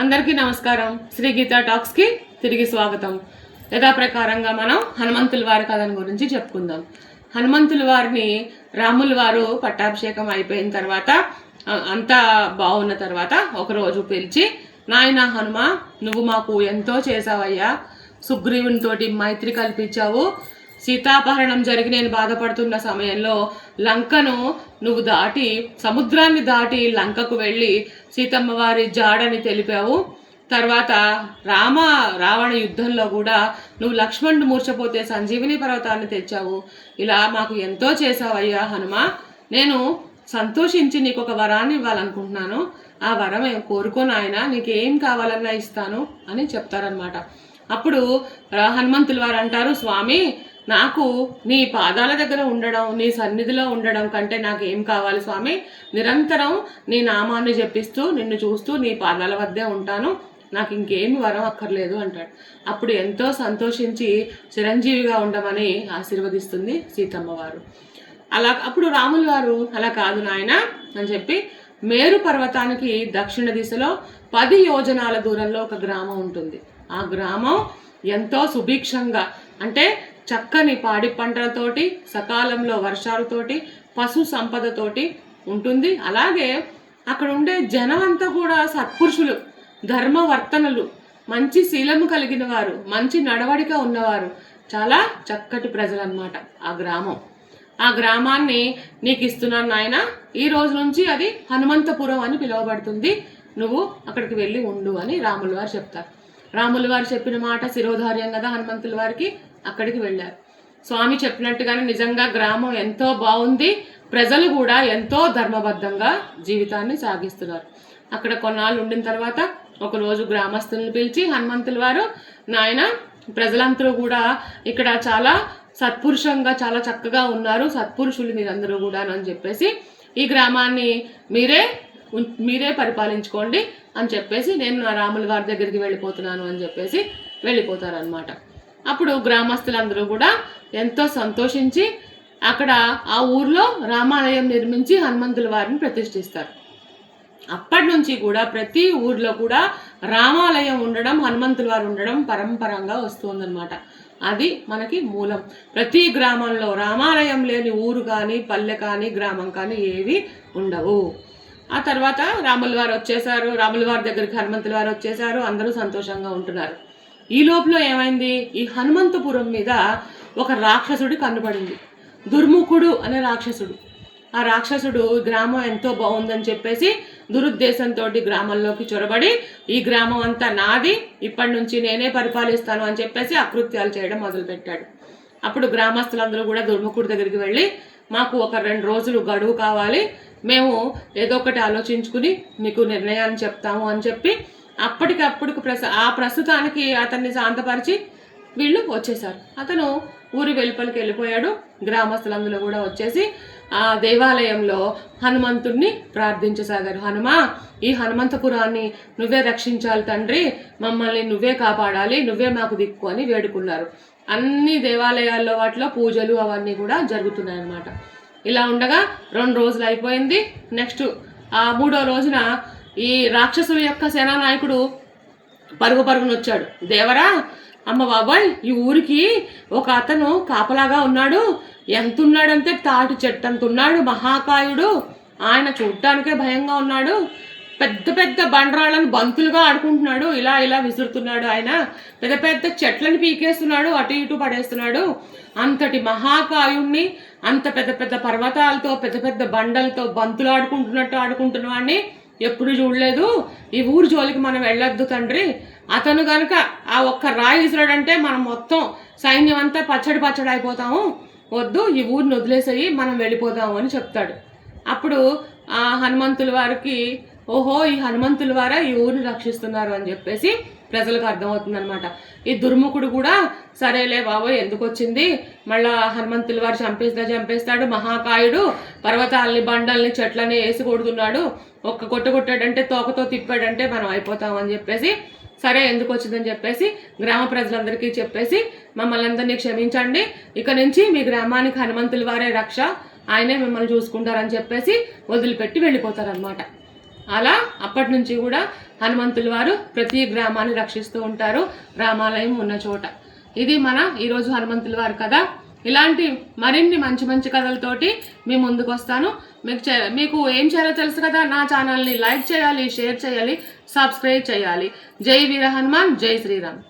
అందరికీ నమస్కారం. శ్రీ గీతా టాక్స్కి తిరిగి స్వాగతం. యథాప్రకారంగా మనం హనుమంతుల వారి కథను గురించి చెప్పుకుందాం. హనుమంతుల వారిని రాముల వారు పట్టాభిషేకం అయిపోయిన తర్వాత అంతా బాగున్న తర్వాత ఒకరోజు పిలిచి, నాయన హనుమ, నువ్వు మాకు ఎంతో చేసావయ్యా, సుగ్రీవునితోటి మైత్రి కల్పించావు. సీతాపహరణం జరిగి నేను బాధపడుతున్న సమయంలో లంకను నువ్వు దాటి, సముద్రాన్ని దాటి లంకకు వెళ్ళి సీతమ్మ వారి జాడని తెలిపావు. తర్వాత రావణ యుద్ధంలో కూడా నువ్వు లక్ష్మణుడు మూర్చపోతే సంజీవిని పర్వతాన్ని తెచ్చావు. ఇలా మాకు ఎంతో చేసావయ్యా హనుమ. నేను సంతోషించి నీకు ఒక వరాన్ని ఇవ్వాలనుకుంటున్నాను. ఆ వరం కోరుకోను ఆయన, నీకేం కావాలన్నా ఇస్తాను అని చెప్తారనమాట. అప్పుడు హనుమంతుల వారు అంటారు, స్వామి, నాకు నీ పాదాల దగ్గర ఉండడం, నీ సన్నిధిలో ఉండడం కంటే నాకు ఏం కావాలి స్వామి? నిరంతరం నీ నామాన్ని జపిస్తూ నిన్ను చూస్తూ నీ పాదాల వద్దే ఉంటాను, నాకు ఇంకేమి వరం అక్కర్లేదు అంటాడు. అప్పుడు ఎంతో సంతోషించి చిరంజీవిగా ఉండమని ఆశీర్వదిస్తుంది సీతమ్మ వారు. అప్పుడు రాముల వారు, అలా కాదు నాయన అని చెప్పి, మేరు పర్వతానికి దక్షిణ దిశలో 10 యోజనాల దూరంలో ఒక గ్రామం ఉంటుంది. ఆ గ్రామం ఎంతో సుభిక్షంగా, అంటే చక్కని పాడి పంటలతోటి, సకాలంలో వర్షాలతోటి, పశు సంపదతోటి ఉంటుంది. అలాగే అక్కడ ఉండే జనం అంతా కూడా సత్పురుషులు, ధర్మవర్తనలు, మంచి శీలము కలిగిన వారు, మంచి నడవడిక ఉన్నవారు, చాలా చక్కటి ప్రజలు అన్నమాట ఆ గ్రామం. ఆ గ్రామాన్ని నీకు ఇస్తున్నాను నాయన, ఈ రోజు నుంచి అది హనుమంతపురం అని పిలువబడుతుంది, నువ్వు అక్కడికి వెళ్ళి ఉండు అని రాముల వారు చెప్తారు. రాముల వారు చెప్పిన మాట శిరోధార్యం కదా హనుమంతుల వారికి. అక్కడికి వెళ్ళారు. స్వామి చెప్పినట్టుగానే నిజంగా గ్రామం ఎంతో బాగుంది. ప్రజలు కూడా ఎంతో ధర్మబద్ధంగా జీవితాన్ని సాగిస్తున్నారు. అక్కడ కొన్నాళ్ళు ఉండిన తర్వాత ఒకరోజు గ్రామస్తులను పిలిచి హనుమంతుల వారు, నాయన, ప్రజలందరూ కూడా ఇక్కడ చాలా సత్పురుషంగా చాలా చక్కగా ఉన్నారు, సత్పురుషులు మీరందరూ కూడా అని చెప్పేసి, ఈ గ్రామాన్ని మీరే పరిపాలించుకోండి అని చెప్పేసి, నేను నా రాముల వారి దగ్గరికి వెళ్ళిపోతున్నాను అని చెప్పేసి వెళ్ళిపోతారనమాట. అప్పుడు గ్రామస్తులందరూ కూడా ఎంతో సంతోషించి అక్కడ ఆ ఊర్లో రామాలయం నిర్మించి హనుమంతుల వారిని ప్రతిష్ఠిస్తారు. అప్పటి నుంచి కూడా ప్రతి ఊర్లో కూడా రామాలయం ఉండడం, హనుమంతుల వారు ఉండడం పరంపరంగా వస్తుందన్నమాట. అది మనకి మూలం. ప్రతి గ్రామంలో రామాలయం లేని ఊరు కానీ, పల్లె కానీ, గ్రామం కానీ ఏవి ఉండవు. ఆ తర్వాత రాముల వారు వచ్చేసారు. రాముల వారి దగ్గరికి హనుమంతుల వారు వచ్చేసారు. అందరూ సంతోషంగా ఉంటున్నారు. ఈ లోపల ఏమైంది, ఈ హనుమంతపురం మీద ఒక రాక్షసుడి కన్నుపడింది. దుర్ముఖుడు అనే రాక్షసుడు. ఆ రాక్షసుడు గ్రామం ఎంతో బాగుందని చెప్పేసి దురుద్దేశంతో గ్రామంలోకి చొరబడి, ఈ గ్రామం అంతా నాది, ఇప్పటి నుంచి నేనే పరిపాలిస్తాను అని చెప్పేసి అకృత్యాలు చేయడం మొదలుపెట్టాడు. అప్పుడు గ్రామస్తులందరూ కూడా దుర్ముఖుడి దగ్గరికి వెళ్ళి, మాకు ఒక 2 రోజులు గడువు కావాలి, మేము ఏదో ఒకటి ఆలోచించుకుని మీకు నిర్ణయాన్ని చెప్తాము అని చెప్పి అప్పటికప్పుడు ప్రస్తుతానికి అతన్ని శాంతపరిచి వీళ్ళు వచ్చేసారు. అతను ఊరి వెలుపలికి వెళ్ళిపోయాడు. గ్రామస్తులందరూ కూడా వచ్చేసి ఆ దేవాలయంలో హనుమంతుడిని ప్రార్థించసాగారు. హనుమా, ఈ హనుమంతపురాన్ని నువ్వే రక్షించాలి తండ్రి, మమ్మల్ని నువ్వే కాపాడాలి, నువ్వే మాకు దిక్కు అని వేడుకున్నారు. అన్ని దేవాలయాల్లో వాటిలో పూజలు అవన్నీ కూడా జరుగుతున్నాయి అన్నమాట. ఇలా ఉండగా 2 రోజులు అయిపోయింది. నెక్స్ట్ 3వ రోజున ఈ రాక్షసుల యొక్క సేనానాయకుడు పరుగున వచ్చాడు. దేవరా, అమ్మ బాబాయ్, ఈ ఊరికి ఒక అతను కాపలాగా ఉన్నాడు. ఎంత ఉన్నాడంటే తాటి చెట్టంత ఉన్నాడు, మహాకాయుడు. ఆయన చూడటానికే భయంగా ఉన్నాడు. పెద్ద పెద్ద బండరాళ్ళను బంతులుగా ఆడుకుంటున్నాడు, ఇలా ఇలా విసురుతున్నాడు. ఆయన పెద్ద పెద్ద చెట్లను పీకేస్తున్నాడు, అటు ఇటు పడేస్తున్నాడు. అంతటి మహాకాయుణ్ణి, అంత పెద్ద పెద్ద పర్వతాలతో, పెద్ద పెద్ద బండలతో బంతులు ఆడుకుంటున్న వాడిని ఎప్పుడు చూడలేదు. ఈ ఊరు జోలికి మనం వెళ్ళొద్దు తండ్రి. అతను కనుక ఆ ఒక్క రాయి విసిరాడంటే మనం మొత్తం సైన్యం అంతా పచ్చడి అయిపోతాము. వద్దు, ఈ ఊరిని వదిలేసేయి, మనం వెళ్ళిపోదాము అని చెప్తాడు. అప్పుడు ఆ హనుమంతుల వారికి, ఓహో, ఈ హనుమంతుల వారా ఈ ఊరిని రక్షిస్తున్నారు అని చెప్పేసి ప్రజలకు అర్థమవుతుందనమాట. ఈ దుర్ముఖుడు కూడా, సరేలే బాబోయ్, ఎందుకు వచ్చింది, మళ్ళా హనుమంతుల వారు చంపేస్తాడు, మహాకాయుడు పర్వతాలని, బండల్ని, చెట్లని వేసి కొడుతున్నాడు, ఒక్క కొట్టాడంటే, తోకతో తిప్పాడంటే మనం అయిపోతామని చెప్పేసి, సరే ఎందుకు వచ్చిందని చెప్పేసి గ్రామ ప్రజలందరికీ చెప్పేసి, మమ్మల్ని అందరినీ క్షమించండి, ఇక నుంచి మీ గ్రామానికి హనుమంతుల వారే రక్ష, ఆయనే మిమ్మల్ని చూసుకుంటారని చెప్పేసి వదిలిపెట్టి వెళ్ళిపోతారనమాట. అలా అప్పటి నుంచి కూడా హనుమంతుల వారు ప్రతి గ్రామాన్ని రక్షిస్తూ ఉంటారు, రామాలయం ఉన్న చోట. ఇది మన ఈరోజు హనుమంతుల వారి కథ. ఇలాంటి మరిన్ని మంచి మంచి కథలతోటి మీ ముందుకు వస్తాను. మీకు ఏం చేయాలో తెలుసు కదా, నా ఛానల్ని లైక్ చేయాలి, షేర్ చేయాలి, సబ్స్క్రైబ్ చేయాలి. జై వీర హనుమాన్, జై శ్రీరామ్.